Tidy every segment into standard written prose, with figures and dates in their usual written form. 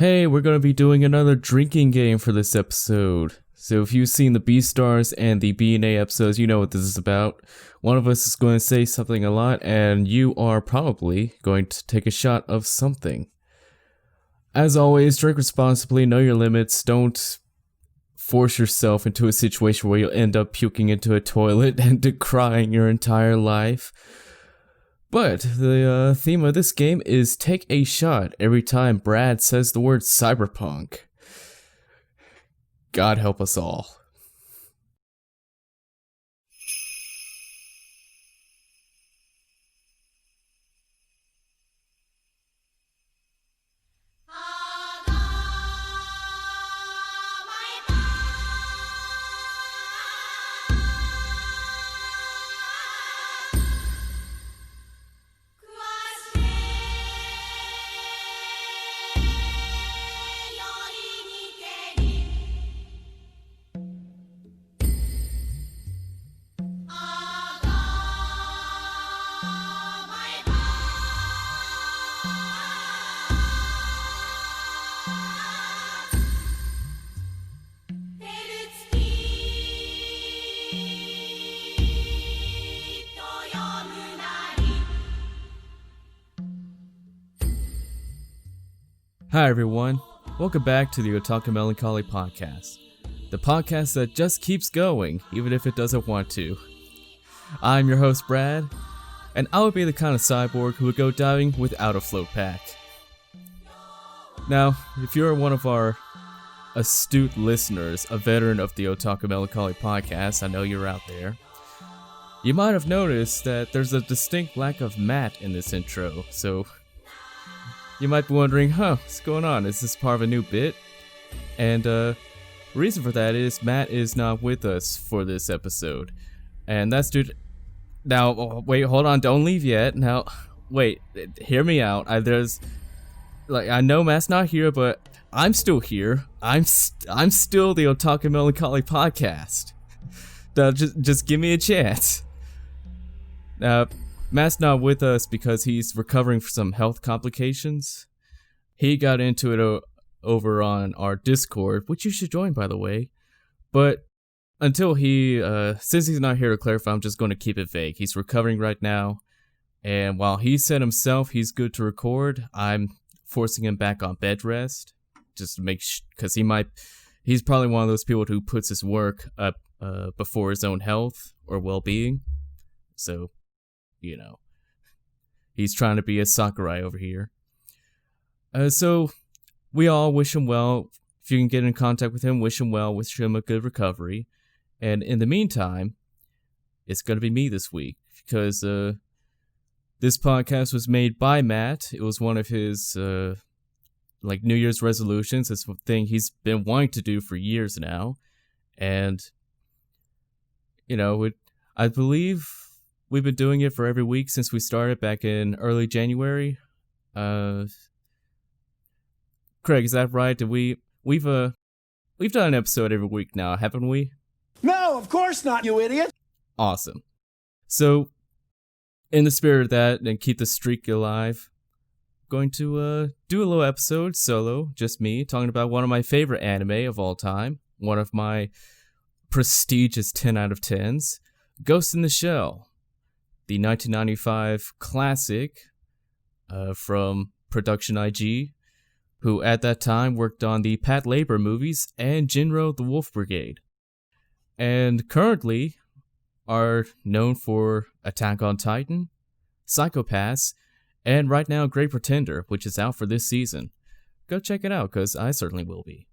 Hey, we're going to be doing another drinking game for this episode. So if you've seen the B-Stars and the B&A episodes, you know what this is about. One of us is going to say something a lot, and you are probably going to take a shot of something. As always, drink responsibly, know your limits, don't force yourself into a situation where you'll end up puking into a toilet and decrying your entire life. But the theme of this game is take a shot every time Brad says the word cyberpunk. God help us all. Hi everyone, welcome back to the Otaku Melancholy podcast. The podcast that just keeps going, even if it doesn't want to. I'm your host Brad, and I would be the kind of cyborg who would go diving without a float pack. Now, if you're one of our astute listeners, a veteran of the Otaku Melancholy podcast, I know you're out there, you might have noticed that there's a distinct lack of Matt in this intro, so you might be wondering, what's going on? Is this part of a new bit? And reason for that is Matt is not with us for this episode. And that's due to... Now, wait, hold on, don't leave yet. Now, wait, hear me out. I know Matt's not here, but I'm still here. I'm still the Otaku Melancholy podcast. Now, just give me a chance. Now, Matt's not with us because he's recovering from some health complications. He got into it over on our Discord, which you should join, by the way. But until since he's not here to clarify, I'm just going to keep it vague. He's recovering right now, and while he said himself he's good to record, I'm forcing him back on bed rest, just to make because he's probably one of those people who puts his work up before his own health or well-being. So, you know, he's trying to be a Sakurai over here. So we all wish him well. If you can get in contact with him, wish him well, wish him a good recovery. And in the meantime, it's going to be me this week because this podcast was made by Matt. It was one of his New Year's resolutions. It's a thing he's been wanting to do for years now. And, you know, I believe we've been doing it for every week since we started back in early January. Craig, is that right? We've done an episode every week now, haven't we? No, of course not, you idiot. Awesome. So, in the spirit of that, and keep the streak alive, I'm going to do a little episode solo, just me, talking about one of my favorite anime of all time, one of my prestigious 10 out of 10s, Ghost in the Shell. The 1995 classic from Production IG, who at that time worked on the Pat Labor movies and Jinro the Wolf Brigade, and currently are known for Attack on Titan, Psycho-Pass, and right now Great Pretender, which is out for this season. Go check it out, because I certainly will be.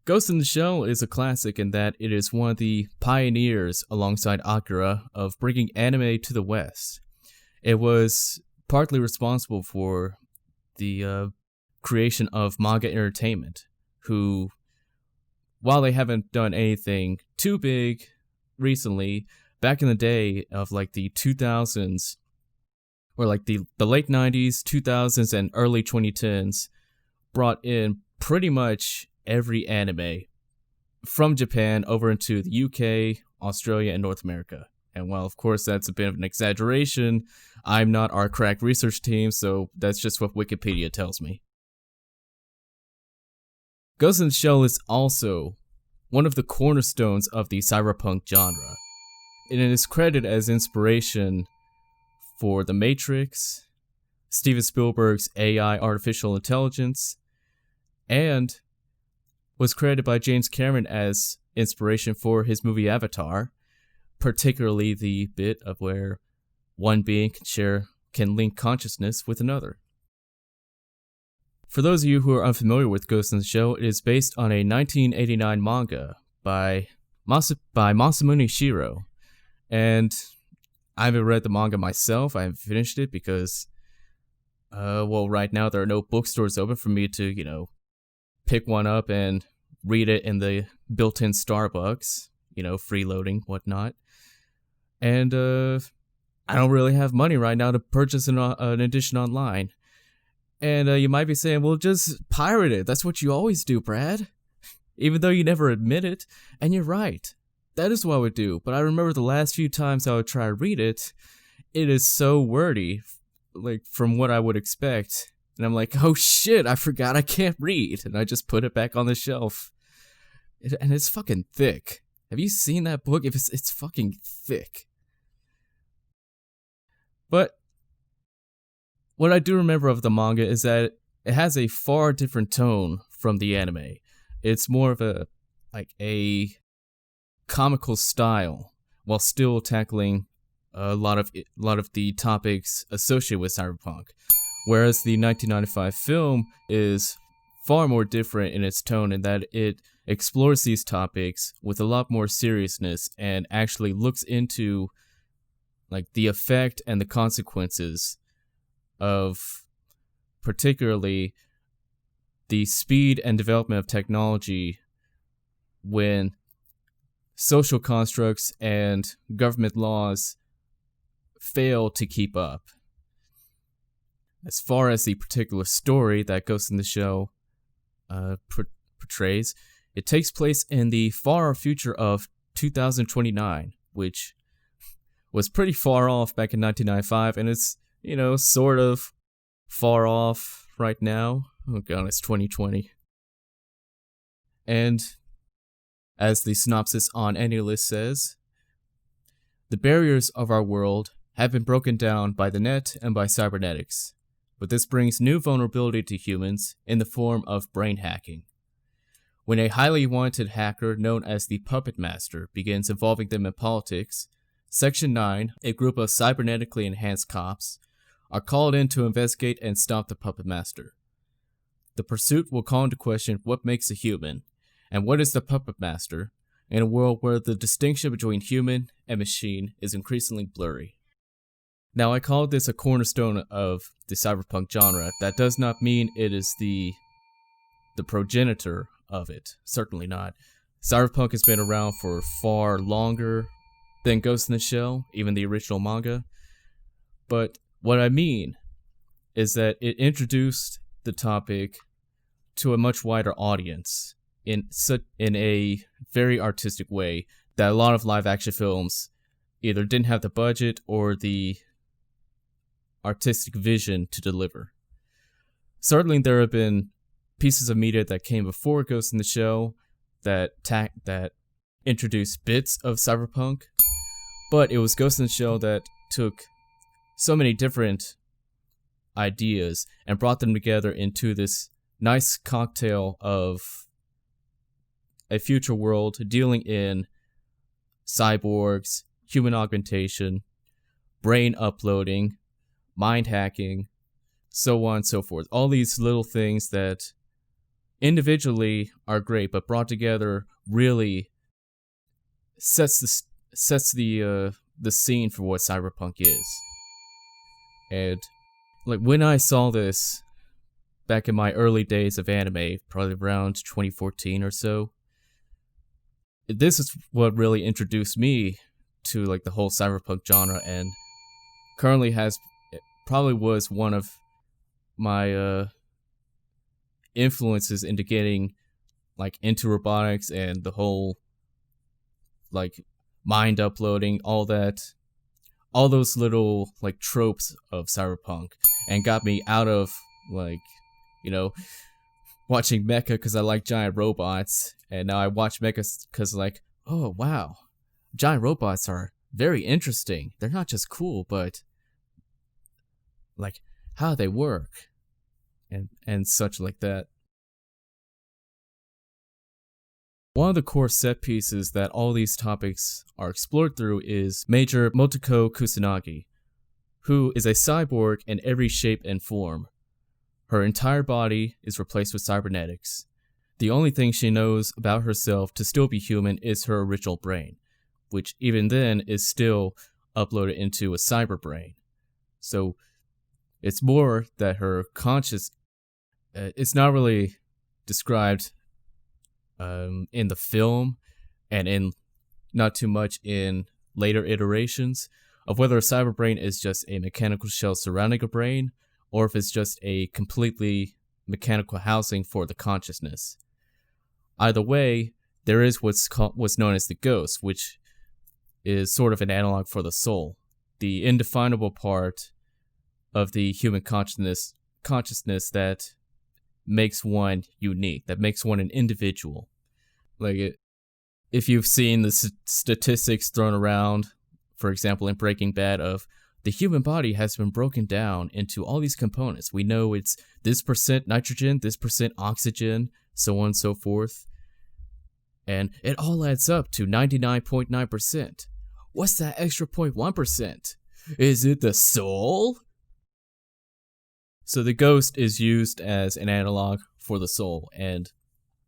Ghost in the Shell is a classic in that it is one of the pioneers, alongside Akira, of bringing anime to the West. It was partly responsible for the creation of Manga Entertainment, who, while they haven't done anything too big recently, back in the day of the 2000s, or the late 90s, 2000s, and early 2010s, brought in pretty much every anime from Japan over into the UK, Australia, and North America. And while, of course, that's a bit of an exaggeration, I'm not our crack research team, so that's just what Wikipedia tells me. Ghost in the Shell is also one of the cornerstones of the cyberpunk genre. And it is credited as inspiration for The Matrix, Steven Spielberg's AI artificial intelligence, and was credited by James Cameron as inspiration for his movie Avatar, particularly the bit of where one being can link consciousness with another. For those of you who are unfamiliar with Ghost in the Shell, it is based on a 1989 manga by Masamune Shirow. And I haven't read the manga myself. I haven't finished it because, right now there are no bookstores open for me to, pick one up and read it in the built-in Starbucks, freeloading, whatnot. And I don't really have money right now to purchase an edition online. And you might be saying, well, just pirate it. That's what you always do, Brad. Even though you never admit it. And you're right. That is what I would do. But I remember the last few times I would try to read it, it is so wordy, like from what I would expect. And I'm like, oh shit, I forgot I can't read. And I just put it back on the shelf. And it's fucking thick. Have you seen that book? It's fucking thick. But what I do remember of the manga is that it has a far different tone from the anime. It's more of a comical style, while still tackling a lot of the topics associated with cyberpunk. Whereas the 1995 film is far more different in its tone in that it explores these topics with a lot more seriousness and actually looks into the effect and the consequences of particularly the speed and development of technology when social constructs and government laws fail to keep up. As far as the particular story that Ghost in the Shell portrays, it takes place in the far future of 2029, which was pretty far off back in 1995, and it's, sort of far off right now. Oh god, it's 2020. And as the synopsis on AnyList says, the barriers of our world have been broken down by the net and by cybernetics, but this brings new vulnerability to humans in the form of brain hacking. When a highly wanted hacker known as the Puppet Master begins involving them in politics, Section 9, a group of cybernetically enhanced cops, are called in to investigate and stop the Puppet Master. The pursuit will call into question what makes a human, and what is the Puppet Master, in a world where the distinction between human and machine is increasingly blurry. Now, I call this a cornerstone of the cyberpunk genre. That does not mean it is the progenitor of it. Certainly not. Cyberpunk has been around for far longer than Ghost in the Shell, even the original manga. But what I mean is that it introduced the topic to a much wider audience in a very artistic way that a lot of live action films either didn't have the budget or the artistic vision to deliver. Certainly there have been pieces of media that came before Ghost in the Shell that introduced bits of cyberpunk, but it was Ghost in the Shell that took so many different ideas and brought them together into this nice cocktail of a future world dealing in cyborgs, human augmentation, brain uploading, mind hacking, so on and so forth. All these little things that individually are great, but brought together really sets the scene for what cyberpunk is. And when I saw this back in my early days of anime, probably around 2014 or so, this is what really introduced me to the whole cyberpunk genre, and currently probably was one of my influences into getting into robotics and the whole mind uploading, all those little tropes of cyberpunk, and got me out of watching Mecha because I like giant robots, and now I watch Mecha because like, oh wow, giant robots are very interesting. They're not just cool, but like how they work, and such like that. One of the core set pieces that all these topics are explored through is Major Motoko Kusanagi, who is a cyborg in every shape and form. Her entire body is replaced with cybernetics. The only thing she knows about herself to still be human is her original brain, which even then is still uploaded into a cyber brain. So it's more that her it's not really described in the film, and in not too much in later iterations, of whether a cyber brain is just a mechanical shell surrounding a brain, or if it's just a completely mechanical housing for the consciousness. Either way, there is what's known as the ghost, which is sort of an analog for the soul, the indefinable part of the human consciousness that makes one unique, that makes one an individual. Like, if you've seen the statistics thrown around, for example, in Breaking Bad, of the human body has been broken down into all these components. We know it's this percent nitrogen, this percent oxygen, so on and so forth. And it all adds up to 99.9%. What's that extra 0.1%? Is it the soul? So the ghost is used as an analog for the soul, and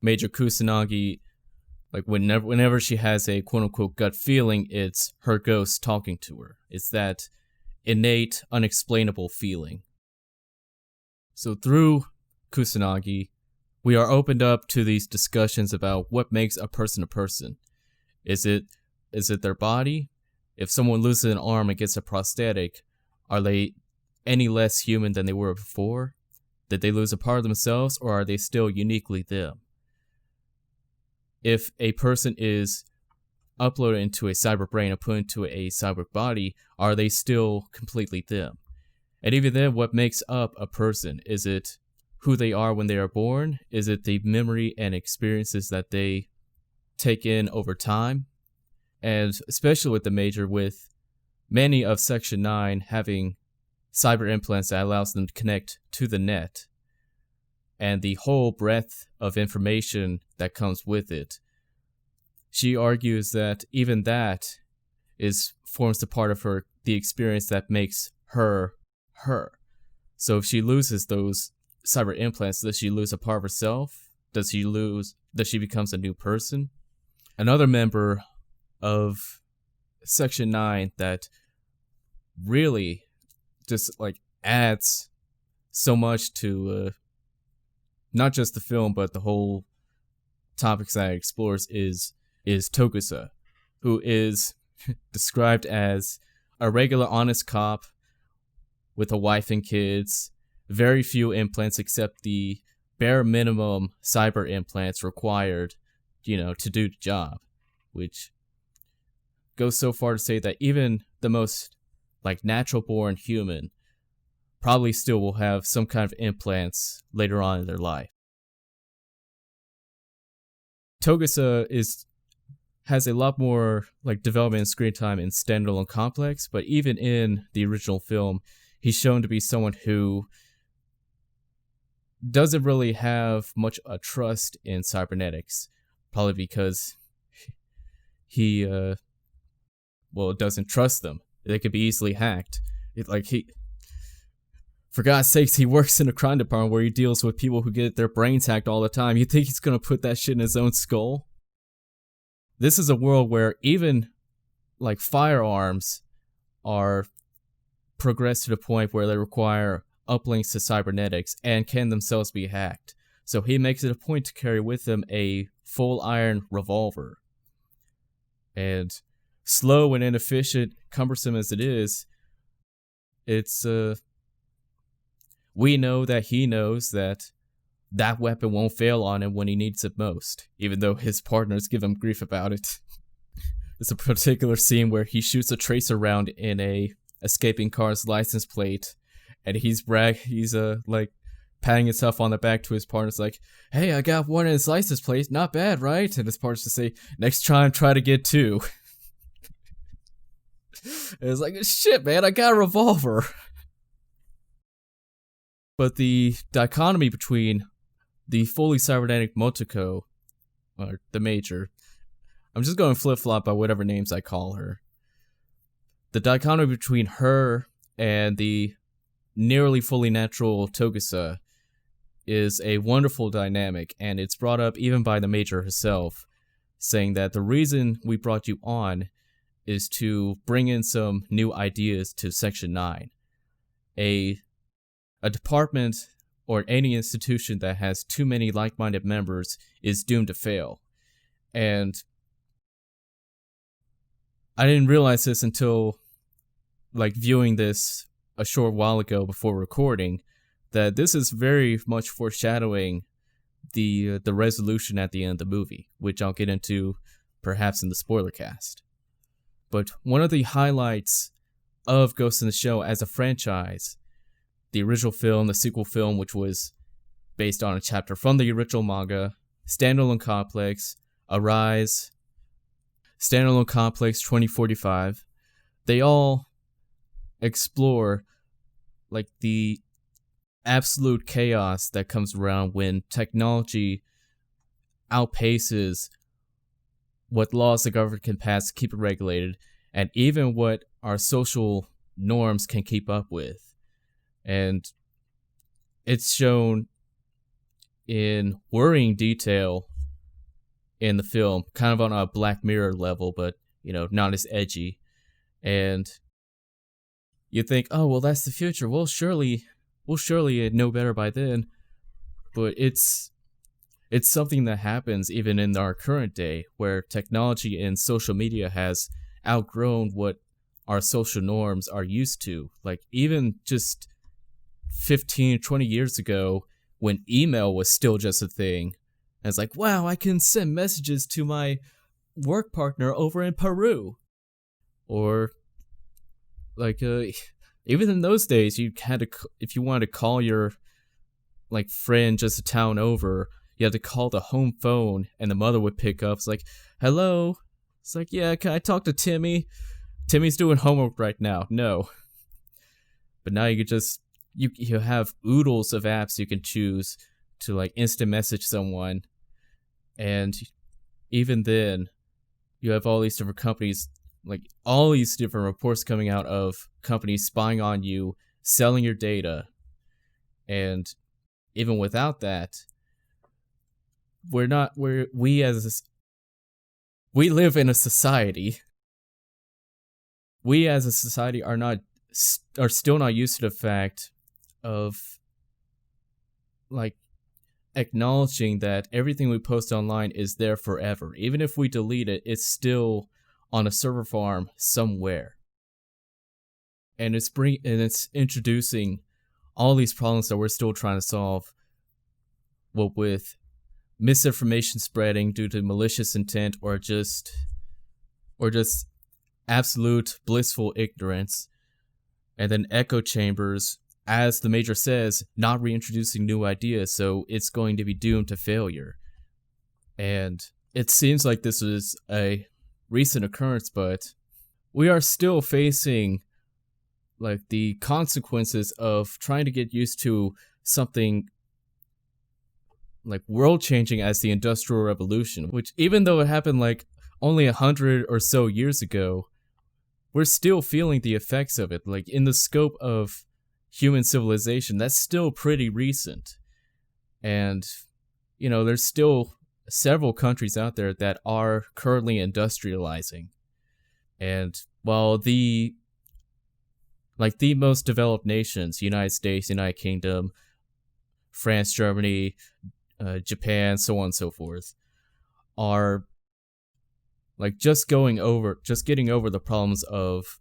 Major Kusanagi, like whenever she has a quote-unquote gut feeling, it's her ghost talking to her. It's that innate, unexplainable feeling. So through Kusanagi, we are opened up to these discussions about what makes a person a person. Is it their body? If someone loses an arm and gets a prosthetic, are they any less human than they were before? Did they lose a part of themselves, or are they still uniquely them? If a person is uploaded into a cyber brain and put into a cyber body, are they still completely them? And even then, what makes up a person? Is it who they are when they are born? Is it the memory and experiences that they take in over time? And especially with the Major, with many of Section 9 having cyber implants that allows them to connect to the net, and the whole breadth of information that comes with it, she argues that even that forms the part of the experience that makes her her. So if she loses those cyber implants, does she lose a part of herself? Does she becomes a new person? Another member of Section 9 that really just like adds so much to not just the film but the whole topics that it explores is Togusa, who is described as a regular honest cop with a wife and kids, very few implants except the bare minimum cyber implants required, to do the job, which goes so far to say that even the most natural born human probably still will have some kind of implants later on in their life. Togusa has a lot more development and screen time in Standalone Complex, but even in the original film, he's shown to be someone who doesn't really have much a trust in cybernetics, probably because he doesn't trust them. They could be easily hacked. For God's sakes, he works in a crime department where he deals with people who get their brains hacked all the time. You think he's gonna put that shit in his own skull? This is a world where even firearms are progressed to the point where they require uplinks to cybernetics and can themselves be hacked. So he makes it a point to carry with him a full iron revolver. And slow and inefficient, cumbersome as it is, it's we know that he knows that weapon won't fail on him when he needs it most, even though his partners give him grief about it. There's a particular scene where he shoots a tracer round in a escaping car's license plate, and he's patting himself on the back to his partner's like, hey, I got one in his license plate, not bad, right? And his partner's to say, next time, try to get two. It's like, shit, man, I got a revolver. But the dichotomy between the fully cybernetic Motoko, or the Major, I'm just going flip-flop by whatever names I call her. The dichotomy between her and the nearly fully natural Togusa is a wonderful dynamic, and it's brought up even by the Major herself, saying that the reason we brought you on is to bring in some new ideas to Section 9. A department or any institution that has too many like-minded members is doomed to fail. And I didn't realize this until viewing this a short while ago before recording, that this is very much foreshadowing the resolution at the end of the movie, which I'll get into perhaps in the spoiler cast. But one of the highlights of Ghost in the Shell as a franchise, the original film, the sequel film, which was based on a chapter from the original manga, Standalone Complex, Arise, Standalone Complex 2045, they all explore the absolute chaos that comes around when technology outpaces what laws the government can pass to keep it regulated, and even what our social norms can keep up with. And it's shown in worrying detail in the film, kind of on a Black Mirror level, but, not as edgy. And you think, oh, well, that's the future. We'll surely know better by then. But it's something that happens even in our current day, where technology and social media has outgrown what our social norms are used to. Even just 15, 20 years ago, when email was still just a thing, and it's like, wow, I can send messages to my work partner over in Peru. Or, even in those days, you had to, if you wanted to call your, friend just a town over, you had to call the home phone, and the mother would pick up. It's like, hello? It's like, yeah, can I talk to Timmy? Timmy's doing homework right now. No. But now you could just, you have oodles of apps you can choose to, instant message someone. And even then, you have all these different companies, all these different reports coming out of companies spying on you, selling your data. And even without that, we live in a society. We as a society are still not used to the fact of acknowledging that everything we post online is there forever. Even if we delete it, it's still on a server farm somewhere. And it's introducing all these problems that we're still trying to solve, with misinformation spreading due to malicious intent or just absolute blissful ignorance, and then echo chambers, as the Major says, not reintroducing new ideas, so it's going to be doomed to failure. And it seems like this is a recent occurrence, but we are still facing the consequences of trying to get used to something world-changing as the Industrial Revolution, which, even though it happened only 100 or so years ago, we're still feeling the effects of it. In the scope of human civilization, that's still pretty recent. And, there's still several countries out there that are currently industrializing. And while the most developed nations, United States, United Kingdom, France, Germany, Japan, so on and so forth, are just getting over the problems of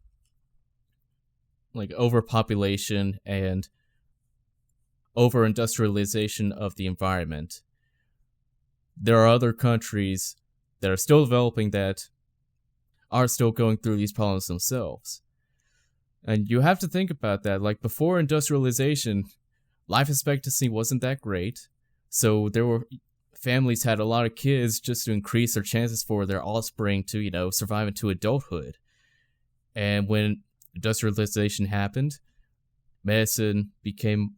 overpopulation and over-industrialization of the environment. There are other countries that are still developing that are still going through these problems themselves. And you have to think about that. Before industrialization, life expectancy wasn't that great. So there were families had a lot of kids just to increase their chances for their offspring to, survive into adulthood. And when industrialization happened, medicine became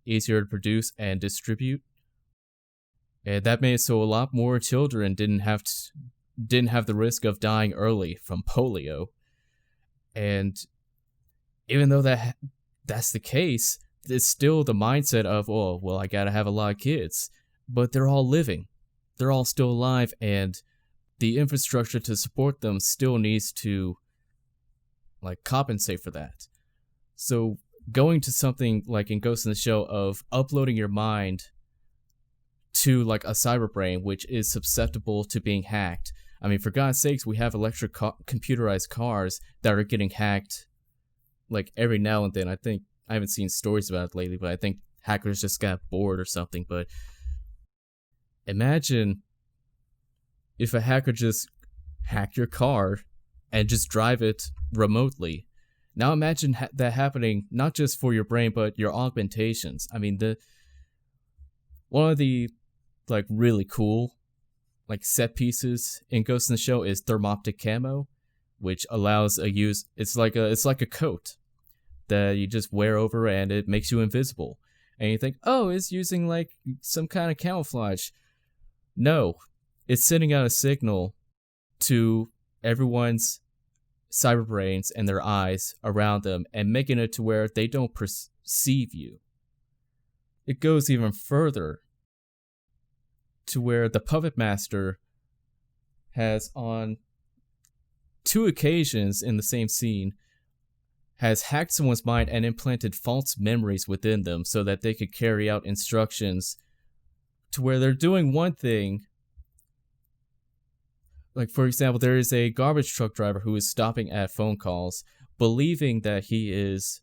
easier to produce and distribute. And that made it so a lot more children didn't have the risk of dying early from polio. And even though that's the case, it's still the mindset of, oh, well, I gotta have a lot of kids. But they're all living. They're all still alive, and the infrastructure to support them still needs to, compensate for that. So going to something like in Ghost in the Shell of uploading your mind to, a cyber brain, which is susceptible to being hacked. I mean, for God's sakes, we have electric computerized cars that are getting hacked, every now and then. I think, I haven't seen stories about it lately, but I think hackers just got bored or something. But imagine if a hacker just hacked your car and just drive it remotely. Now imagine that happening not just for your brain, but your augmentations. I mean, one of the really cool set pieces in Ghost in the Shell is thermoptic camo, which allows it's like a coat that you just wear over and it makes you invisible. And you think, oh, it's using some kind of camouflage. No, it's sending out a signal to everyone's cyber brains and their eyes around them and making it to where they don't perceive you. It goes even further to where the puppet master has, on 2 occasions in the same scene, has hacked someone's mind and implanted false memories within them so that they could carry out instructions to where they're doing one thing. For example, there is a garbage truck driver who is stopping at phone calls, believing that he is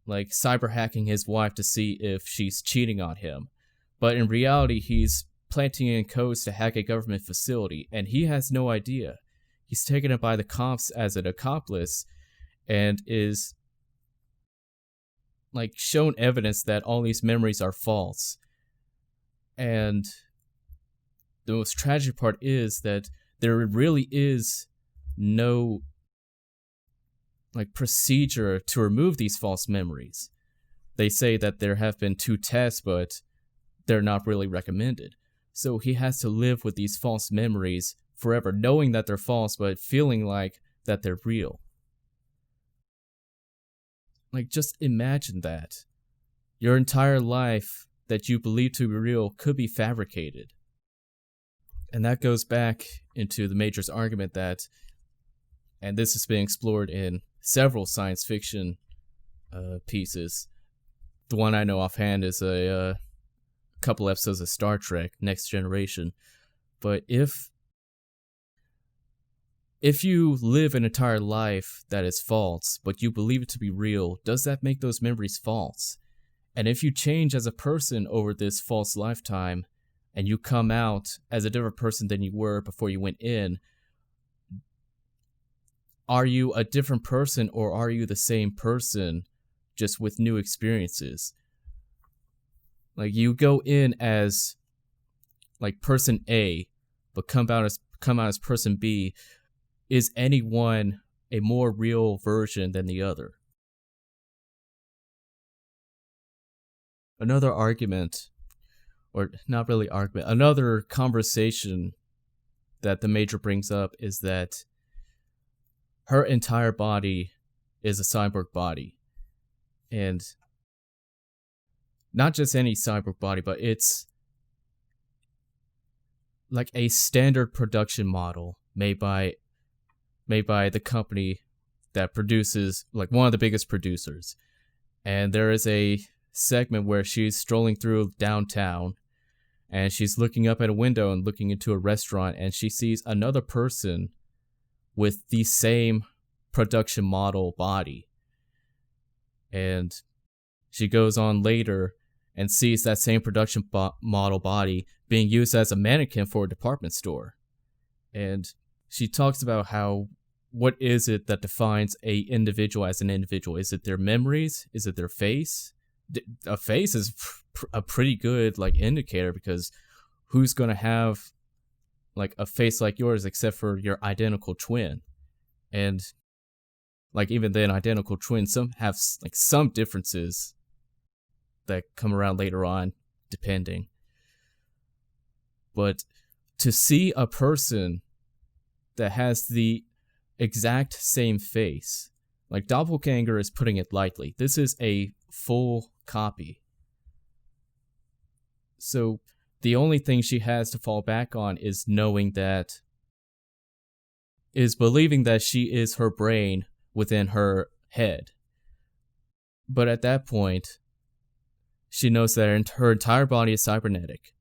cyber hacking his wife to see if she's cheating on him. But in reality, he's planting in codes to hack a government facility, and he has no idea. He's taken it by the cops as an accomplice and is shown evidence that all these memories are false. And the most tragic part is that there really is no procedure to remove these false memories. They say that there have been 2 tests, but they're not really recommended. So he has to live with these false memories forever, knowing that they're false, but feeling that they're real. Just imagine that. Your entire life that you believe to be real could be fabricated. And that goes back into the Major's argument that, and this has been explored in several science fiction pieces. The one I know offhand is a couple episodes of Star Trek, Next Generation. But if you live an entire life that is false, but you believe it to be real, does that make those memories false? And if you change as a person over this false lifetime, and you come out as a different person than you were before you went in, are you a different person or are you the same person just with new experiences? You go in as person A, but come out as person B. Is anyone a more real version than the other? Another argument, or not really argument, another conversation that the Major brings up is that her entire body is a cyborg body. And not just any cyborg body, but it's a standard production model made by the company that produces, one of the biggest producers. And there is a segment where she's strolling through downtown and she's looking up at a window and looking into a restaurant, and she sees another person with the same production model body. And she goes on later and sees that same production model body being used as a mannequin for a department store. And she talks about what is it that defines a individual as an individual? Is it their memories? Is it their face? a face is a pretty good like indicator, because who's gonna have like a face like yours except for your identical twin? And like even then, identical twins some have like some differences that come around later on, depending. But to see a person that has the exact same face, like doppelganger is putting it lightly. This is a full copy. So the only thing she has to fall back on is believing that she is her brain within her head. But at that point, she knows that her entire body is cybernetic.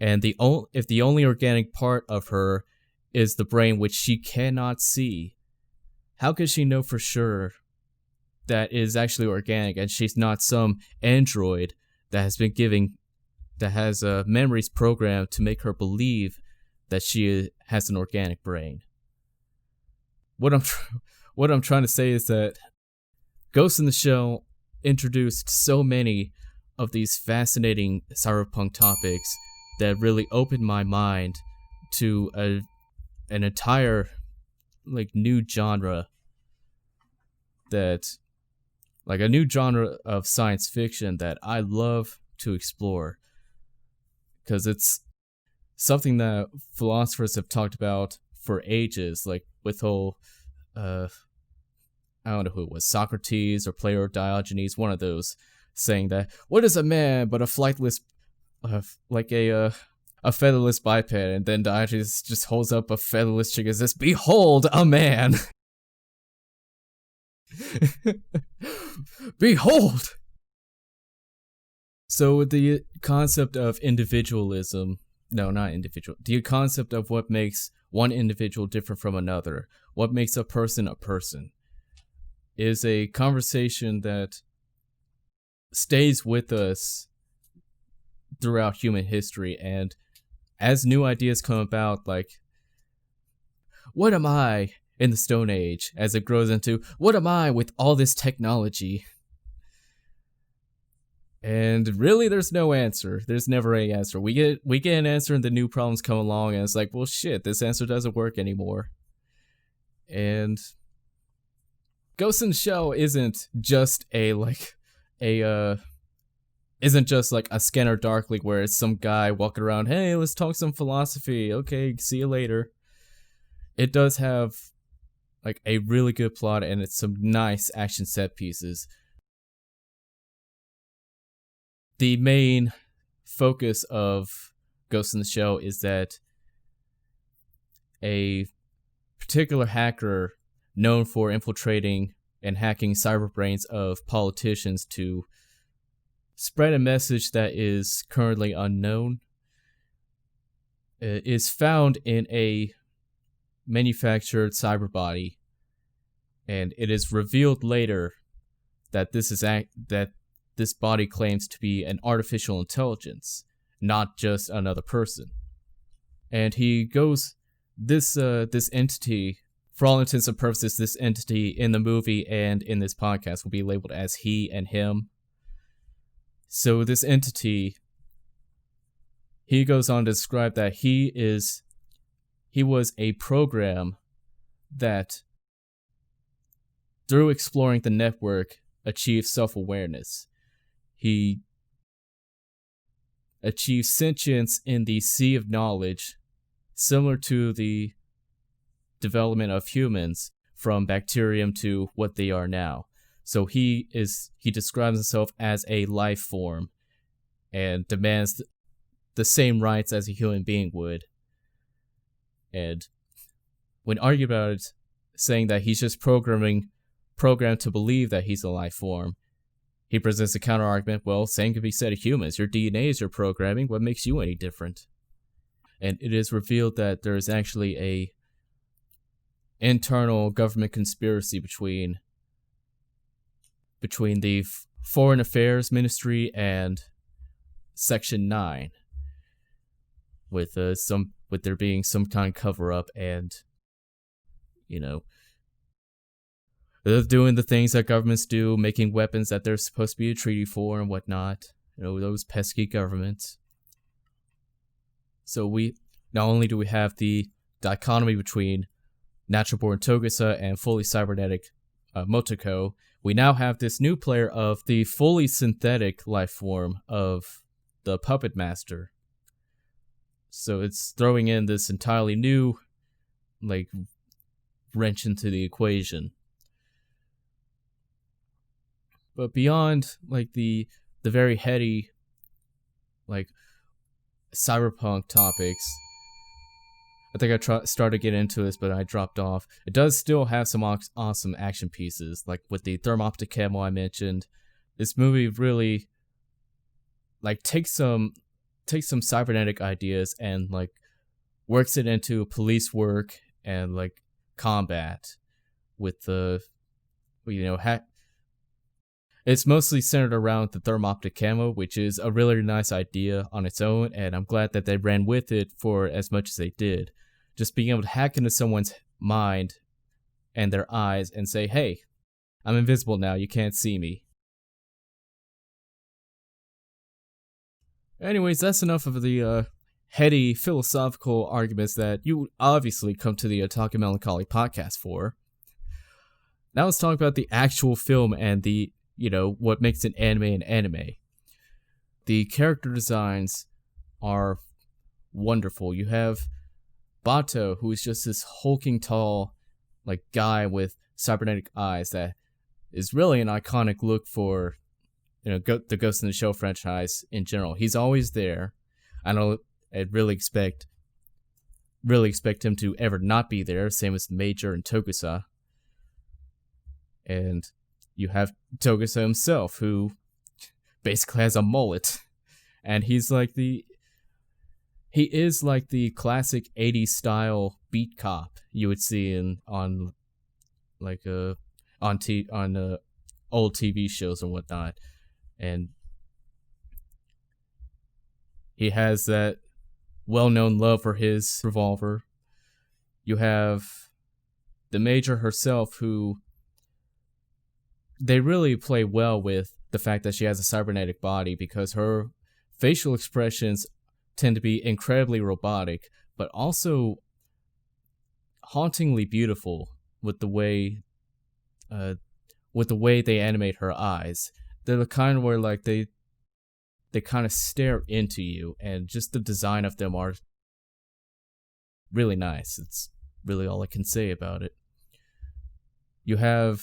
And if the only organic part of her is the brain, which she cannot see, how could she know for sure that is actually organic and she's not some android that has memories programmed to make her believe that she has an organic brain? What I'm trying to say is that Ghost in the Shell introduced so many of these fascinating cyberpunk topics that really opened my mind to an entire like new genre of science fiction that I love to explore, because it's something that philosophers have talked about for ages, like with whole I don't know who it was, Socrates or Plato or Diogenes, one of those, saying that what is a man but a flightless a featherless biped, and then Diogenes just holds up a featherless chick and says, "Behold a man." Behold! So the concept of individualism, no, not individual, the concept of what makes one individual different from another, what makes a person, is a conversation that stays with us throughout human history. And as new ideas come about, like, what am I in the Stone Age, as it grows into, what am I with all this technology? And really, there's no answer. There's never any answer. We get an answer, and the new problems come along, and it's like, well, shit, this answer doesn't work anymore. And Ghost in the Shell isn't just isn't just like a Scanner Darkly where it's some guy walking around, hey, let's talk some philosophy. Okay, see you later. It does have like a really good plot, and it's some nice action set pieces. The main focus of Ghost in the Shell is that a particular hacker known for infiltrating and hacking cyberbrains of politicians to spread a message that is currently unknown is found in a manufactured cyber body, and it is revealed later that this body claims to be an artificial intelligence, not just another person. And he goes, this entity, for all intents and purposes, this entity in the movie and in this podcast will be labeled as he and him. So this entity, he goes on to describe that he was a program that, through exploring the network, achieved self-awareness. He achieved sentience in the sea of knowledge, similar to the development of humans from bacterium to what they are now. So he describes himself as a life form and demands the same rights as a human being would. And when argued about it, saying that he's just programmed to believe that he's a life form, he presents a counter argument. Well, same can be said of humans. Your DNA is your programming. What makes you any different? And it is revealed that there is actually a internal government conspiracy between the Foreign Affairs Ministry and Section 9, with there being some kind of cover-up, and, you know, They're doing the things that governments do, making weapons that they're supposed to be a treaty for and whatnot. Those pesky governments. So not only do we have the dichotomy between natural-born Togusa and fully cybernetic Motoko, we now have this new player of the fully synthetic life form of the Puppet Master. So it's throwing in this entirely new, wrench into the equation. But beyond, the very heady, cyberpunk topics, I think I started to get into this, but I dropped off. It does still have some awesome action pieces, like with the thermoptic camo I mentioned. This movie really, takes some cybernetic ideas and, works it into police work and, combat with the, it's mostly centered around the thermoptic camo, which is a really nice idea on its own, and I'm glad that they ran with it for as much as they did. Just being able to hack into someone's mind and their eyes and say, hey, I'm invisible now, you can't see me. Anyways, that's enough of the heady philosophical arguments that you obviously come to the Otaku Melancholy podcast for. Now let's talk about the actual film and the, what makes an anime. The character designs are wonderful. You have Bato, who is just this hulking tall, guy with cybernetic eyes that is really an iconic look for, the Ghost in the Shell franchise in general. He's always there. I'd really expect him to ever not be there, same as Major and Togusa. And you have Togusa himself, who basically has a mullet. And he's he is like the classic 80s style beat cop you would see on old TV shows and whatnot. And he has that well-known love for his revolver. You have the Major herself, who they really play well with the fact that she has a cybernetic body, because her facial expressions tend to be incredibly robotic, but also hauntingly beautiful with the way they animate her eyes. They're the kind where they kind of stare into you, and just the design of them are really nice. It's really all I can say about it. You have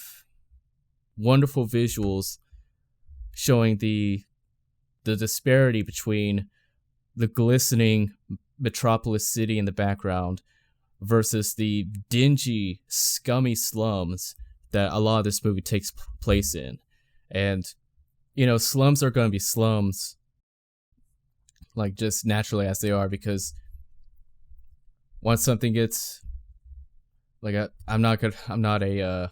wonderful visuals showing the disparity between the glistening metropolis city in the background versus the dingy, scummy slums that a lot of this movie takes place in. And, slums are going to be slums, just naturally as they are, because once something gets, I'm not a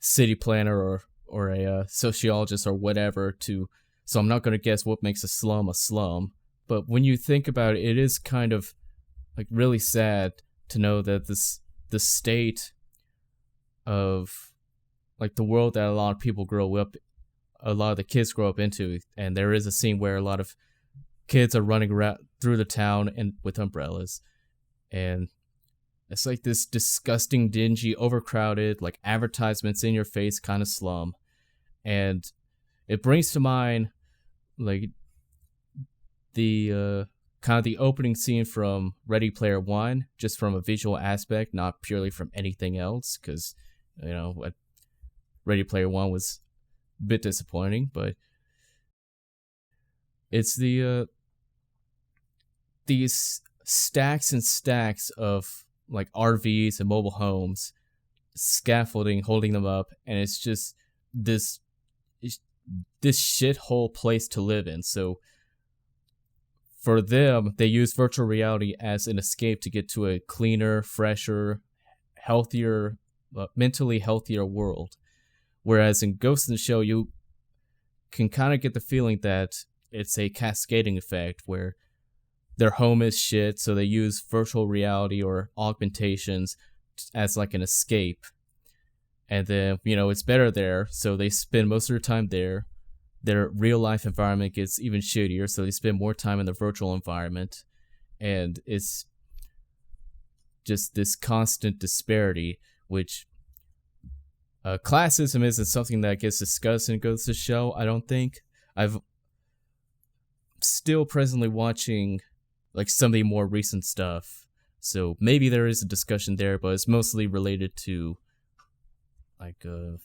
city planner or a sociologist or whatever, so I'm not going to guess what makes a slum. But when you think about it, it is kind of really sad to know that the state of the world that a lot of people a lot of the kids grow up into, and there is a scene where a lot of kids are running around through the town and with umbrellas, and it's this disgusting, dingy, overcrowded, advertisements in your face kind of slum. And it brings to mind the kind of the opening scene from Ready Player One, just from a visual aspect, not purely from anything else, because Ready Player One was a bit disappointing, but it's these stacks and stacks of RVs and mobile homes, scaffolding holding them up, and it's just this shithole place to live in. So for them, they use virtual reality as an escape to get to a cleaner, fresher, healthier, mentally healthier world. Whereas in Ghost in the Shell, you can kind of get the feeling that it's a cascading effect where their home is shit, so they use virtual reality or augmentations as an escape. And then, it's better there, so they spend most of their time there. Their real life environment gets even shittier, so they spend more time in the virtual environment. And it's just this constant disparity, which classism isn't something that gets discussed in Ghost of the Shell, I don't think. I've still presently watching like some of the more recent stuff, so maybe there is a discussion there, but it's mostly related to like the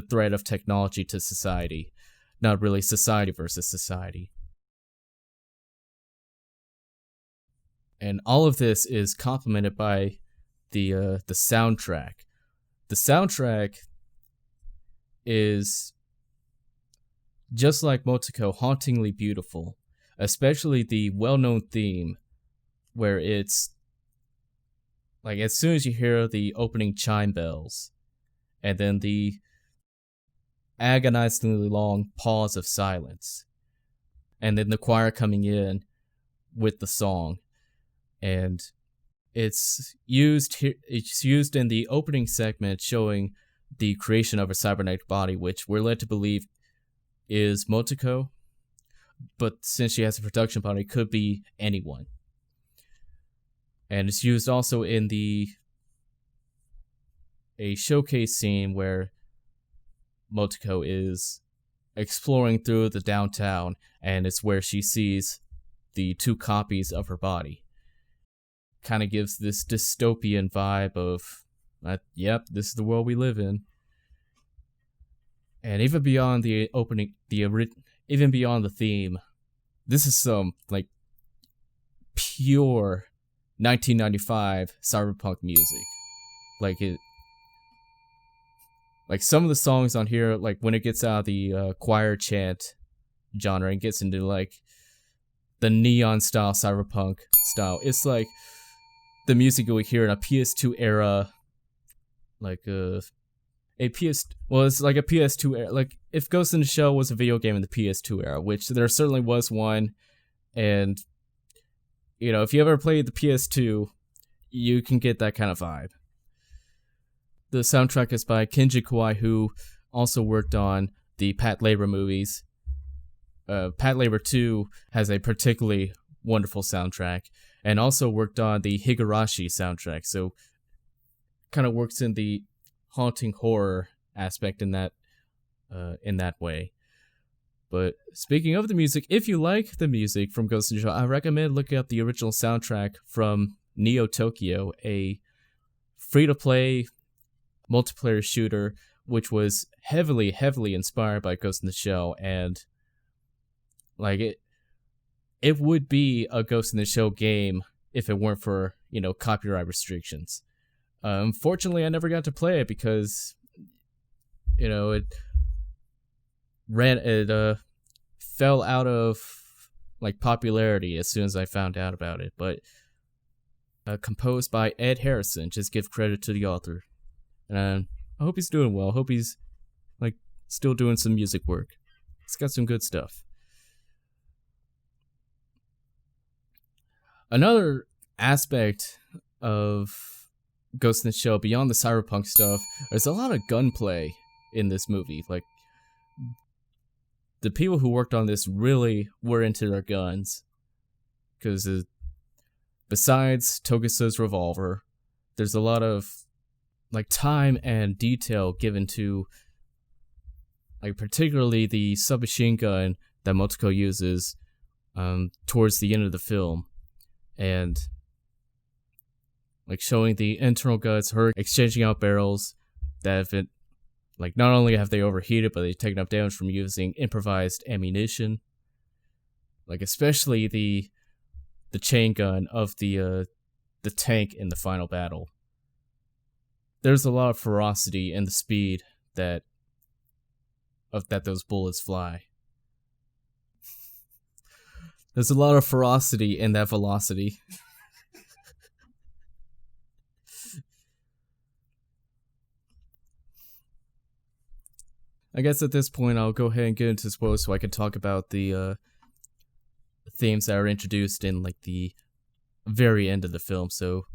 threat of technology to society, not really society versus society. And all of this is complemented by the soundtrack. The soundtrack is, just like Motoko, hauntingly beautiful, especially the well-known theme, where it's like as soon as you hear the opening chime bells, and then the agonizingly long pause of silence, and then the choir coming in with the song. And it's used in the opening segment, showing the creation of a cybernetic body, which we're led to believe is Motoko, but since she has a production body, it could be anyone. And it's used also in a showcase scene where Motoko is exploring through the downtown, and it's where she sees the two copies of her body. Kind of gives this dystopian vibe of, yep, this is the world we live in. And even beyond the opening, even beyond the theme, this is some like pure 1995 cyberpunk music. Like some of the songs on here, like when it gets out of the choir chant genre and gets into like the neon style cyberpunk style, it's like the music you would hear in a PS2 era, like it's like a PS2 era. Like if Ghost in the Shell was a video game in the PS2 era, which there certainly was one, and if you ever played the PS2, you can get that kind of vibe. The soundtrack is by Kenji Kawai, who also worked on the Pat Labor movies. Pat Labor 2 has a particularly wonderful soundtrack, and also worked on the Higurashi soundtrack, so kind of works in the haunting horror aspect in that way. But speaking of the music, if you like the music from Ghost in the Shell, I recommend looking up the original soundtrack from Neo Tokyo, a free-to-play multiplayer shooter which was heavily inspired by Ghost in the Shell, and like it would be a Ghost in the Shell game if it weren't for, copyright restrictions. Unfortunately, I never got to play it because, it fell out of like popularity as soon as I found out about it. But composed by Ed Harrison, just give credit to the author, and I hope he's doing well. I hope he's like still doing some music work. It's got some good stuff. Another aspect of Ghost in the Shell, beyond the cyberpunk stuff, there's a lot of gunplay in this movie. Like, the people who worked on this really were into their guns. Because besides Togusa's revolver, there's a lot of like time and detail given to like particularly the submachine gun that Motoko uses towards the end of the film. And like showing the internal guts, her exchanging out barrels that have been, like, not only have they overheated, but they've taken up damage from using improvised ammunition. Like especially the chain gun of the tank in the final battle. There's a lot of ferocity in the speed that those bullets fly. There's a lot of ferocity in that velocity. I guess at this point I'll go ahead and get into spoilers so I can talk about the themes that are introduced in like the very end of the film. So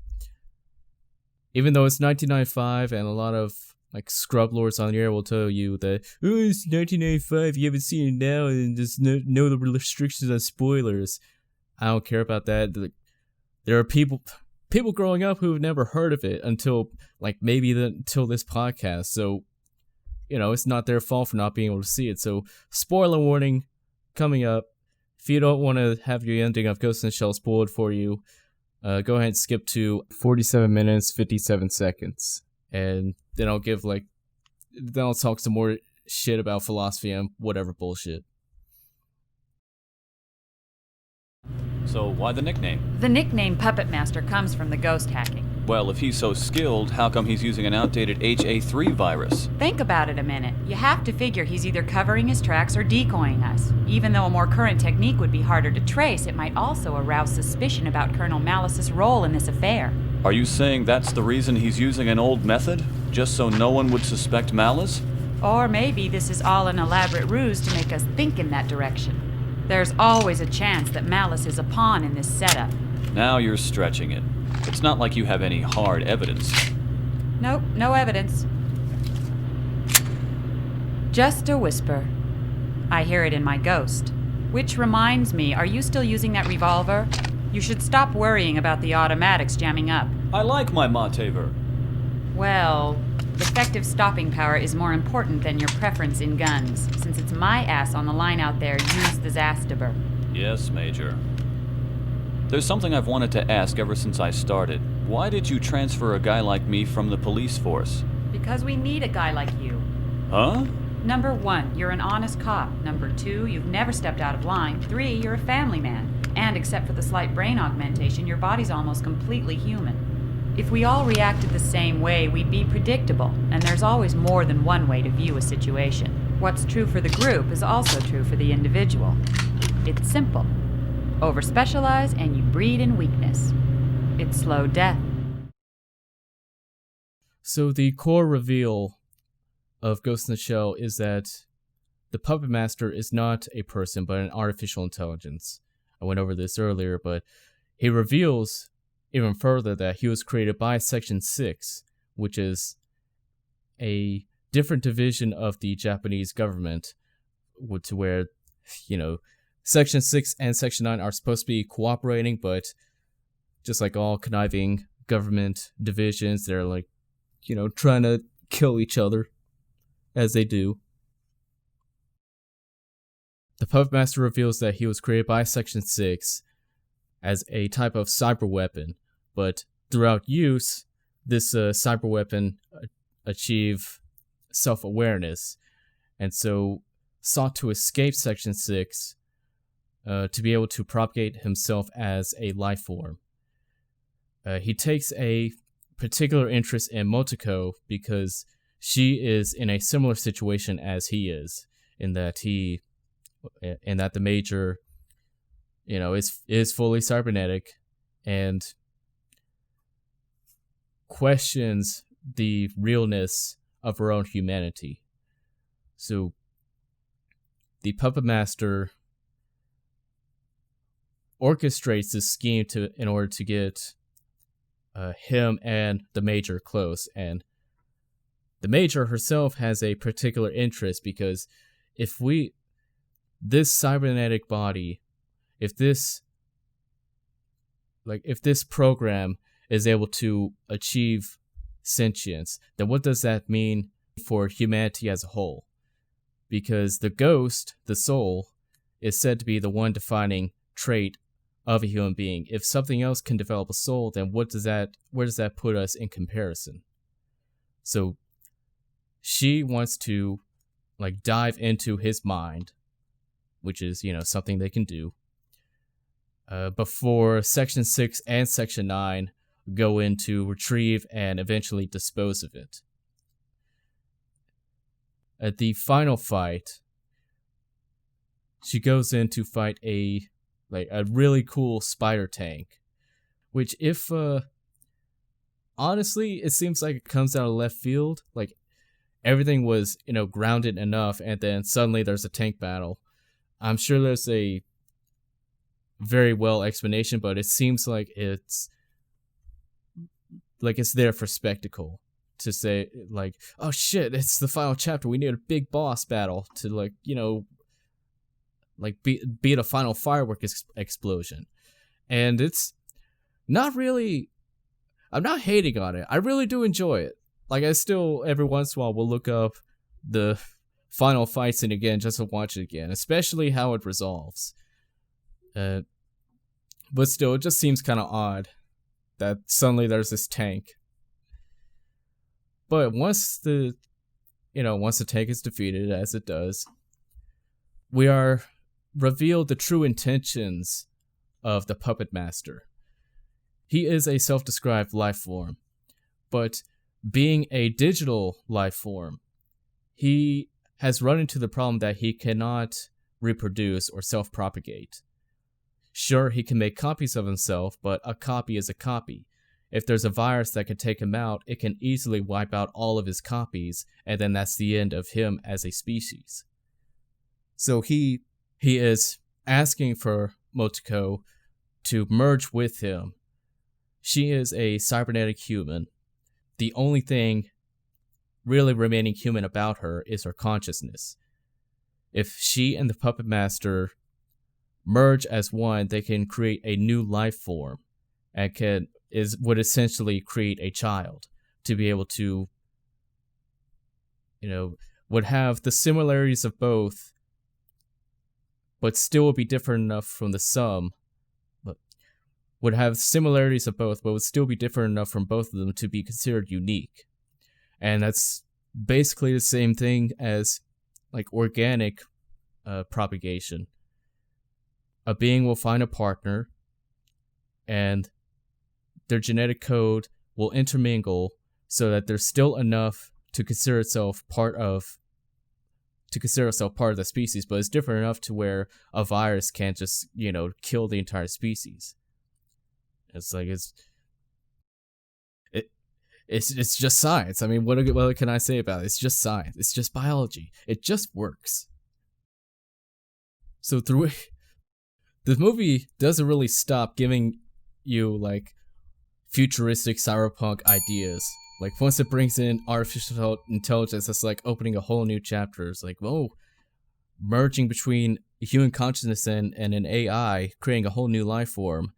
even though it's 1995 and a lot of like scrub lords on the air will tell you that, oh, it's 1995, you haven't seen it now, and there's no the restrictions on spoilers. I don't care about that. There are people growing up who've never heard of it until until this podcast. So, it's not their fault for not being able to see it. So, spoiler warning coming up. If you don't want to have your ending of Ghost in the Shell spoiled for you, go ahead and skip to 47 minutes, 57 seconds. And then I'll talk some more shit about philosophy and whatever bullshit. So why the nickname? The nickname Puppet Master comes from the ghost hacking. Well, if he's so skilled, how come he's using an outdated HA3 virus? Think about it a minute. You have to figure he's either covering his tracks or decoying us. Even though a more current technique would be harder to trace, it might also arouse suspicion about Colonel Malice's role in this affair. Are you saying that's the reason he's using an old method? Just so no one would suspect Malice? Or maybe this is all an elaborate ruse to make us think in that direction. There's always a chance that Malice is a pawn in this setup. Now you're stretching it. It's not like you have any hard evidence. Nope, no evidence. Just a whisper. I hear it in my ghost. Which reminds me, are you still using that revolver? You should stop worrying about the automatics jamming up. I like my Matever. Well, effective stopping power is more important than your preference in guns. Since it's my ass on the line out there, use the Zastaber. Yes, Major. There's something I've wanted to ask ever since I started. Why did you transfer a guy like me from the police force? Because we need a guy like you. Huh? Number 1, you're an honest cop. Number 2, you've never stepped out of line. 3, you're a family man. And except for the slight brain augmentation, your body's almost completely human. If we all reacted the same way, we'd be predictable, and there's always more than one way to view a situation. What's true for the group is also true for the individual. It's simple. Over-specialize and you breed in weakness. It's slow death. So the core reveal of Ghost in the Shell is that the Puppet Master is not a person, but an artificial intelligence. I went over this earlier, but he reveals even further that he was created by Section 6, which is a different division of the Japanese government, to where, Section 6 and Section 9 are supposed to be cooperating, but just like all conniving government divisions, they're trying to kill each other, as they do. The Puppet Master reveals that he was created by Section 6 as a type of cyber weapon, but throughout use, this cyber weapon achieve self-awareness, and so sought to escape Section 6 to be able to propagate himself as a life form. He takes a particular interest in Motoko because she is in a similar situation as he is, in that the Major, is fully cybernetic and questions the realness of her own humanity. So the Puppet Master orchestrates this scheme in order to get him and the Major close, and the Major herself has a particular interest because this cybernetic body, if this program is able to achieve sentience, then what does that mean for humanity as a whole? Because the ghost, the soul, is said to be the one defining trait of a human being. If something else can develop a soul, then where does that put us in comparison? So she wants to dive into his mind, which is, something they can do, before Section 6 and Section 9 go in to retrieve and eventually dispose of it. At the final fight, she goes in to fight a really cool spider tank, which honestly, it seems like it comes out of left field. Everything was, grounded enough, and then suddenly there's a tank battle. I'm sure there's a very well explanation, but it seems like it's there for spectacle, to say, like, oh shit, it's the final chapter, we need a big boss battle to, like, like be a final firework explosion. And it's not really, I'm not hating on it. I really do enjoy it. Like, I still, every once in a while, will look up the final fight scene again just to watch it again, especially how it resolves. But still, it just seems kind of odd that suddenly there's this tank. But once the tank is defeated, as it does, we are revealed the true intentions of the Puppet Master. He is a self-described life form, but being a digital life form, he has run into the problem that he cannot reproduce or self-propagate. Sure, he can make copies of himself, but a copy is a copy. If there's a virus that can take him out, it can easily wipe out all of his copies, and then that's the end of him as a species. So he is asking for Motoko to merge with him. She is a cybernetic human. The only thing really remaining human about her is her consciousness. If she and the Puppet Master merge as one, they can create a new life form and would essentially create a child to be able to, would have the similarities of both, but still would be different enough from the sum. But would have similarities of both, but would still be different enough from both of them to be considered unique. And that's basically the same thing as like organic propagation. A being will find a partner, and their genetic code will intermingle so that there's still enough to consider itself part of the species, but it's different enough to where a virus can't just, kill the entire species. It's like it's just science. I mean, what can I say about it? It's just science. It's just biology. It just works. So through the movie doesn't really stop giving you like futuristic cyberpunk ideas. Like once it brings in artificial intelligence, it's like opening a whole new chapter. It's like, whoa, merging between human consciousness and an AI, creating a whole new life form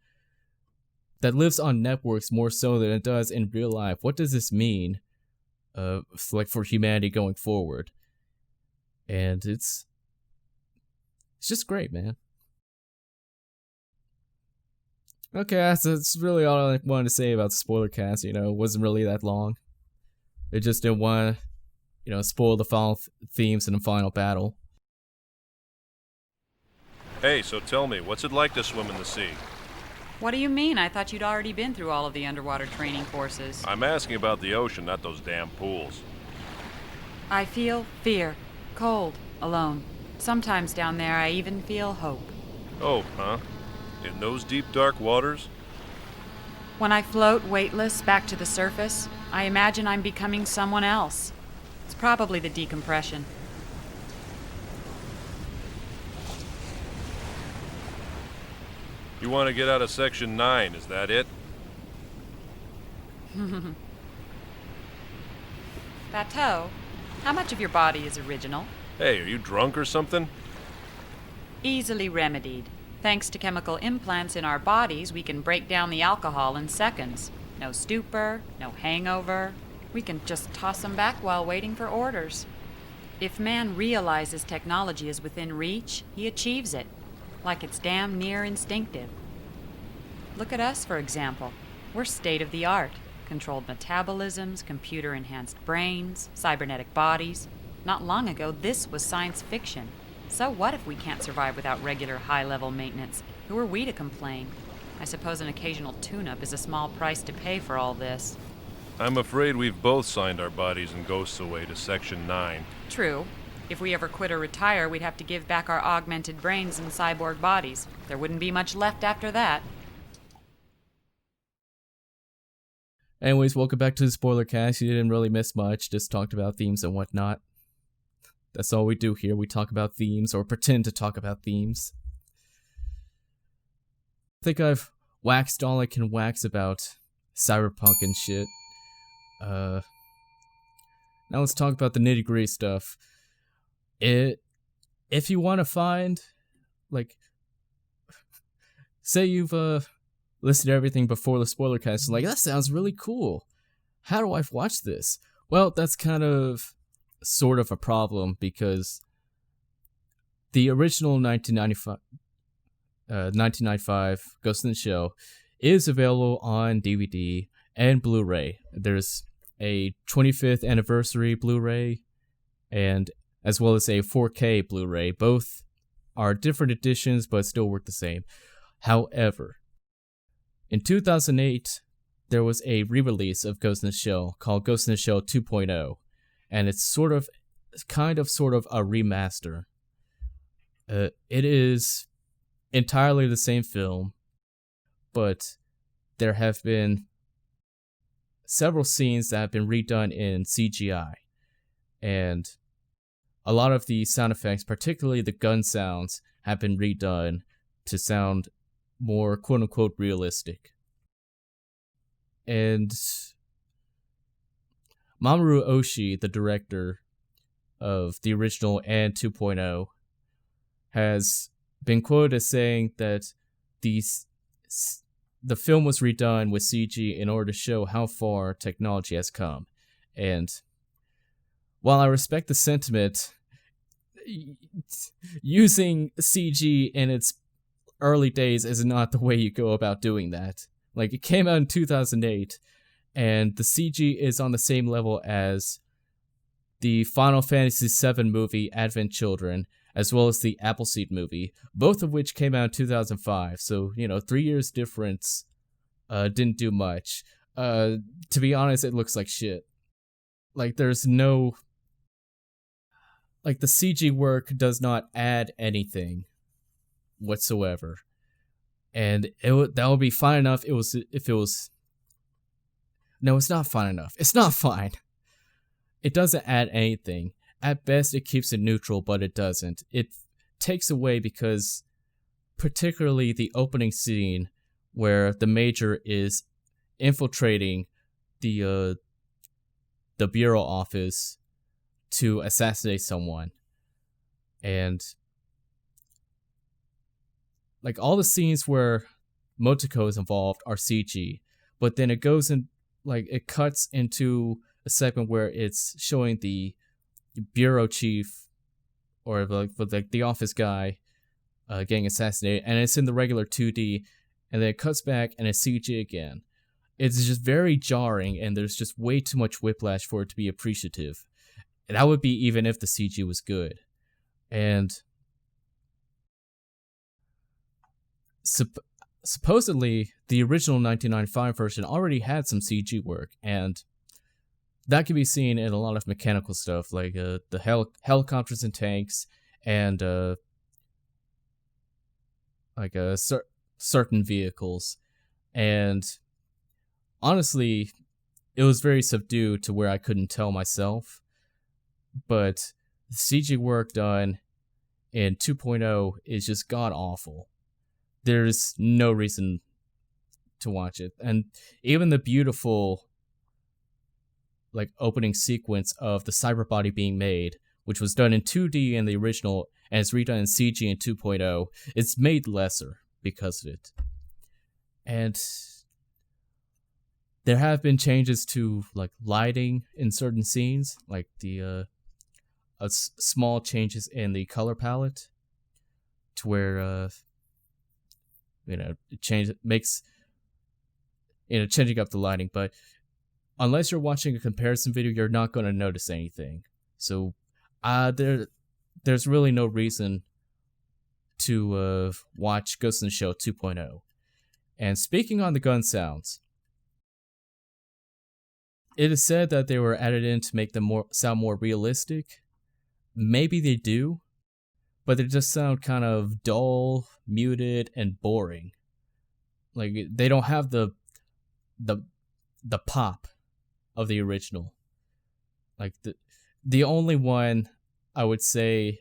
that lives on networks more so than it does in real life. What does this mean, for humanity going forward? And it's just great, man. Okay, that's really all I wanted to say about the spoiler cast. It wasn't really that long. It just didn't want to, spoil the final themes in the final battle. Hey, so tell me, what's it like to swim in the sea? What do you mean? I thought you'd already been through all of the underwater training courses. I'm asking about the ocean, not those damn pools. I feel fear, cold, alone. Sometimes down there I even feel hope. Oh, huh? In those deep, dark waters? When I float weightless back to the surface, I imagine I'm becoming someone else. It's probably the decompression. You want to get out of Section 9, is that it? Bateau, how much of your body is original? Hey, are you drunk or something? Easily remedied. Thanks to chemical implants in our bodies, we can break down the alcohol in seconds. No stupor, no hangover. We can just toss them back while waiting for orders. If man realizes technology is within reach, he achieves it, like it's damn near instinctive. Look at us, for example. We're state-of-the-art. Controlled metabolisms, computer-enhanced brains, cybernetic bodies. Not long ago, this was science fiction. So what if we can't survive without regular high-level maintenance? Who are we to complain? I suppose an occasional tune-up is a small price to pay for all this. I'm afraid we've both signed our bodies and ghosts away to Section 9. True. If we ever quit or retire, we'd have to give back our augmented brains and cyborg bodies. There wouldn't be much left after that. Anyways, welcome back to the spoiler cast. You didn't really miss much, just talked about themes and whatnot. That's all we do here. We talk about themes, or pretend to talk about themes. I think I've waxed all I can wax about cyberpunk and shit. Now let's talk about the nitty-gritty stuff. If you want to find, like, say you've listened to everything before the spoiler cast, like, that sounds really cool. How do I watch this? Well, that's kind of sort of a problem because the original 1995 Ghost in the Shell is available on DVD and Blu-ray. There's a 25th anniversary Blu-ray and as well as a 4K Blu-ray. Both are different editions but still work the same. However, in 2008, there was a re-release of Ghost in the Shell called Ghost in the Shell 2.0, and it's sort of a remaster. It is entirely the same film, but there have been several scenes that have been redone in CGI, and a lot of the sound effects, particularly the gun sounds, have been redone to sound more quote-unquote realistic. And Mamoru Oshii, the director of the original and 2.0, has been quoted as saying that the film was redone with CG in order to show how far technology has come. And while I respect the sentiment, using CG in its early days is not the way you go about doing that. Like, it came out in 2008, and the CG is on the same level as the Final Fantasy VII movie Advent Children, as well as the Appleseed movie, both of which came out in 2005. So, 3 years difference didn't do much. To be honest, it looks like shit. Like, there's no... Like, the CG work does not add anything whatsoever. And that would be fine enough if it was... No, it's not fine enough. It's not fine. It doesn't add anything. At best, it keeps it neutral, but it doesn't. It takes away because, particularly the opening scene where the Major is infiltrating the bureau office to assassinate someone. And like, all the scenes where Motoko is involved are CG, but then it goes in, like, it cuts into a segment where it's showing the bureau chief or like the office guy getting assassinated, and it's in the regular 2D, and then it cuts back and it's CG again. It's just very jarring, and there's just way too much whiplash for it to be appreciative. And that would be even if the CG was good. And supposedly, the original 1995 version already had some CG work, and that can be seen in a lot of mechanical stuff, like the helicopters and tanks, and certain vehicles. And honestly, it was very subdued to where I couldn't tell myself. But the CG work done in 2.0 is just god-awful. There's no reason to watch it. And even the beautiful, like, opening sequence of the cyber body being made, which was done in 2D in the original and it's redone in CG in 2.0, it's made lesser because of it. And there have been changes to, like, lighting in certain scenes, like the small changes in the color palette to where it makes changing up the lighting. But unless you're watching a comparison video, you're not going to notice anything. So there's really no reason to watch Ghost in the Shell 2.0. And speaking on the gun sounds, it is said that they were added in to make them sound more realistic. Maybe they do, but they just sound kind of dull, muted, and boring. Like, they don't have the pop of the original. Like, the only one I would say,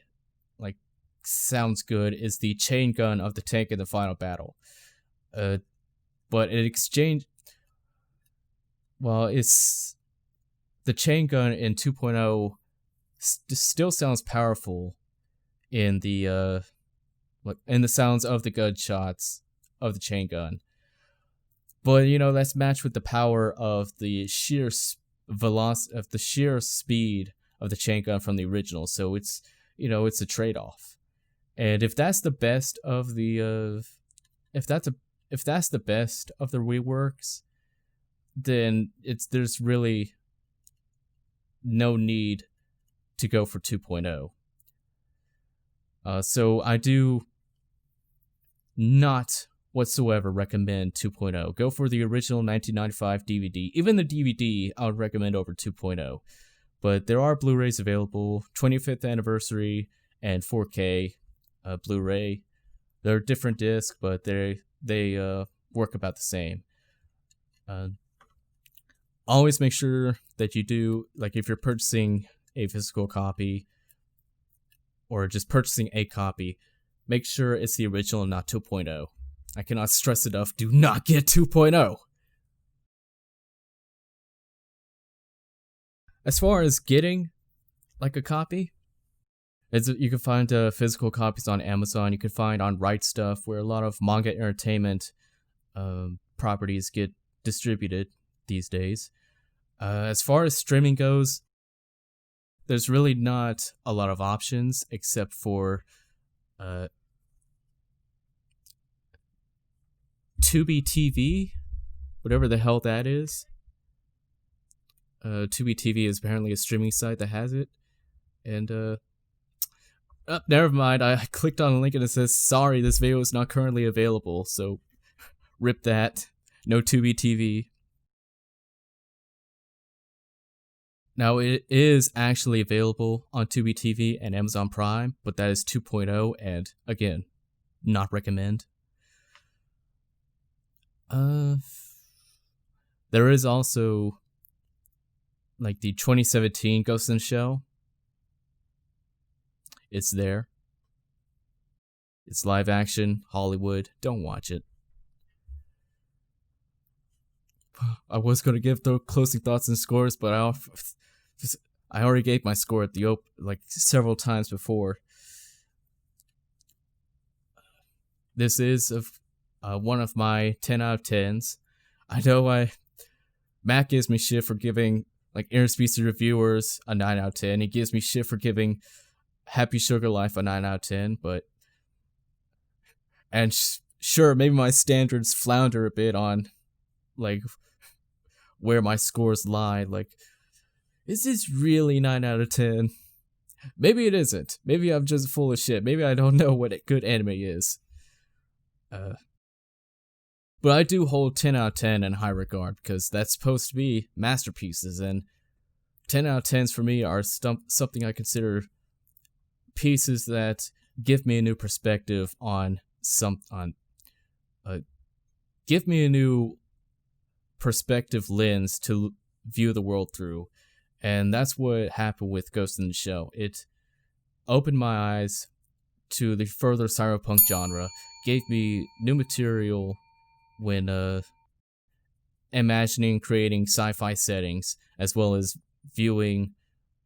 like, sounds good is the chain gun of the tank in the final battle. But it exchanged... Well, it's the chain gun in 2.0 still sounds powerful in the sounds of the gunshots of the chain gun. But that's matched with the power of the sheer velocity of the sheer speed of the chain gun from the original. So it's it's a trade-off. And if that's the best of the if that's the best of the reworks, then there's really no need to go for 2.0. So I do not whatsoever recommend 2.0. Go for the original 1995 DVD. Even the DVD I would recommend over 2.0. But there are Blu-rays available, 25th anniversary and 4K Blu-ray. They're different discs, but they work about the same. Always make sure that you do, like if you're purchasing a physical copy or just purchasing a copy, make sure it's the original and not 2.0. I cannot stress enough, do not get 2.0. As far as getting like a copy, you can find physical copies on Amazon. You can find on Right Stuff, where a lot of manga entertainment properties get distributed these days. As far as streaming goes, there's really not a lot of options except for Tubi TV, whatever the hell that is. Tubi TV is apparently a streaming site that has it. And, never mind. I clicked on a link and it says, sorry, this video is not currently available. So, rip that. No Tubi TV. Now, it is actually available on Tubi TV and Amazon Prime, but that is 2.0, and, again, not recommend. There is also like the 2017 Ghost in the Shell. It's there. It's live action, Hollywood. Don't watch it. I was going to give the closing thoughts and scores, but I already gave my score at the several times before. This is one of my 10 out of 10s. I know Matt gives me shit for giving Interspecies Reviewers a 9 out of 10. He gives me shit for giving Happy Sugar Life a 9 out of 10, but sure, maybe my standards flounder a bit on where my scores lie. Is this really 9 out of 10? Maybe it isn't. Maybe I'm just full of shit. Maybe I don't know what a good anime is. But I do hold 10 out of 10 in high regard, because that's supposed to be masterpieces, and 10 out of 10s for me are something I consider pieces that give me a new perspective give me a new perspective lens to view the world through. And that's what happened with Ghost in the Shell. It opened my eyes to the further cyberpunk genre, gave me new material when imagining creating sci-fi settings, as well as viewing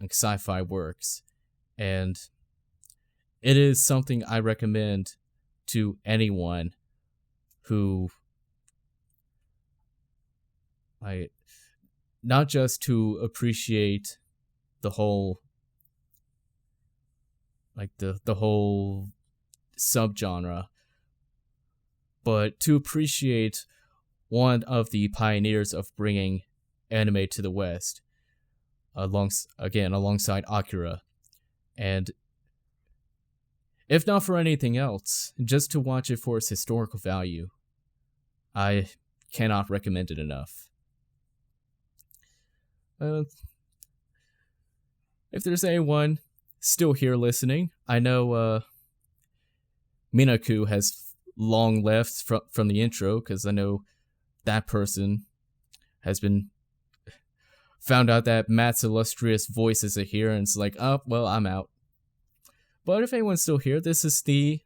sci-fi works. And it is something I recommend to anyone who not just to appreciate the whole the whole subgenre, but to appreciate one of the pioneers of bringing anime to the West, alongside Akira. And if not for anything else, just to watch it for its historical value, I cannot recommend it enough. If there's anyone still here listening, I know Minaku has long left from the intro, because I know that person has been found out that Matt's illustrious voice isn't here, and it's like, oh, well, I'm out. But if anyone's still here, this has been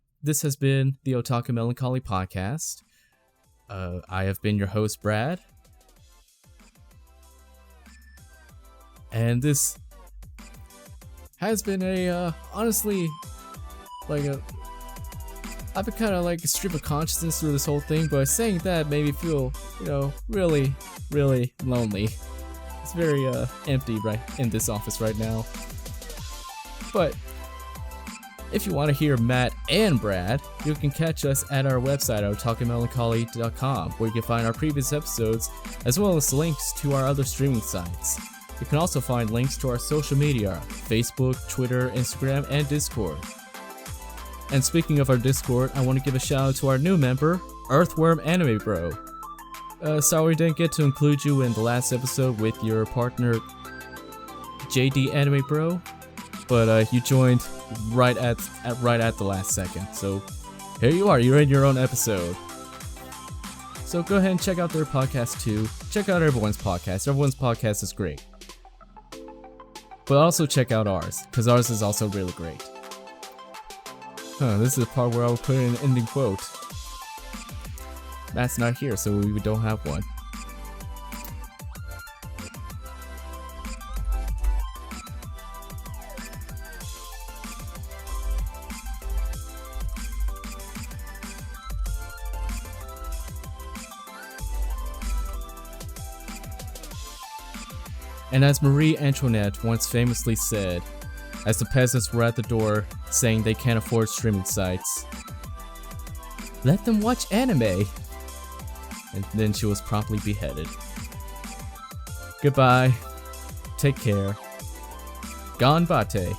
the Otaku Melancholy podcast. I have been your host, Brad. And this has been a, honestly, like I've been kind of like a stream of consciousness through this whole thing, but saying that made me feel, really, really lonely. It's very empty right in this office right now. But if you want to hear Matt and Brad, you can catch us at our website, otakumelancholy.com, where you can find our previous episodes, as well as links to our other streaming sites. You can also find links to our social media, Facebook, Twitter, Instagram, and Discord. And speaking of our Discord, I want to give a shout out to our new member, Earthworm Anime Bro. Sorry we didn't get to include you in the last episode with your partner, JD Anime Bro, but you joined right at the last second. So here you are, you're in your own episode. So go ahead and check out their podcast too. Check out everyone's podcast. Everyone's podcast is great. But also check out ours, because ours is also really great. This is the part where I will put in an ending quote. Matt's not here, so we don't have one. And as Marie Antoinette once famously said, as the peasants were at the door saying they can't afford streaming sites, "Let them watch anime." And then she was promptly beheaded. Goodbye. Take care. Ganbate.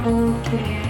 Okay.